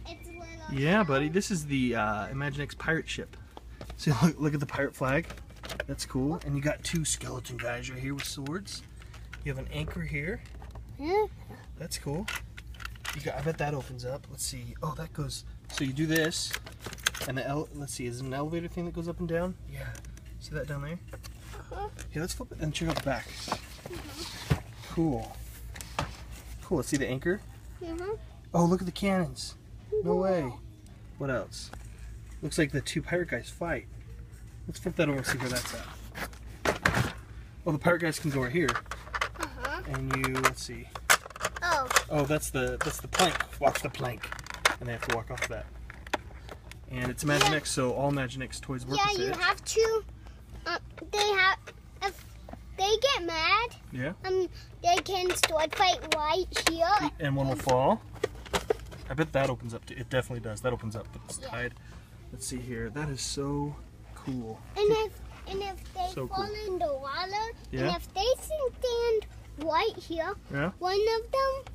it's little. Yeah, buddy. This is the Imaginext Pirate Ship. See, look at the pirate flag. That's cool. And you got two skeleton guys right here with swords. You have an anchor here. Yeah. That's cool. You got. I bet that opens up. Let's see. Oh, that goes. So you do this, and let's see. Is it an elevator thing that goes up and down? Yeah. See that down there? Yeah. Let's flip it and check out the back. Cool. Cool. Let's see the anchor. Oh, look at the cannons. No way. What else? Looks like the two pirate guys fight. Let's flip that over and see where that's at. Oh, the pirate guys can go right here. And you, let's see. Oh, that's the plank. Watch the plank. And they have to walk off that. And it's Imaginext, so all Imaginext toys work with it. Yeah, you have to. If they get mad. Yeah. They can sword fight right here. And one will fall. I bet that opens up. It definitely does. That opens up, but it's tied. Let's see here. That is so cool. And if they So fall cool. in the water, Yeah. and if they stand right here, Yeah. one of them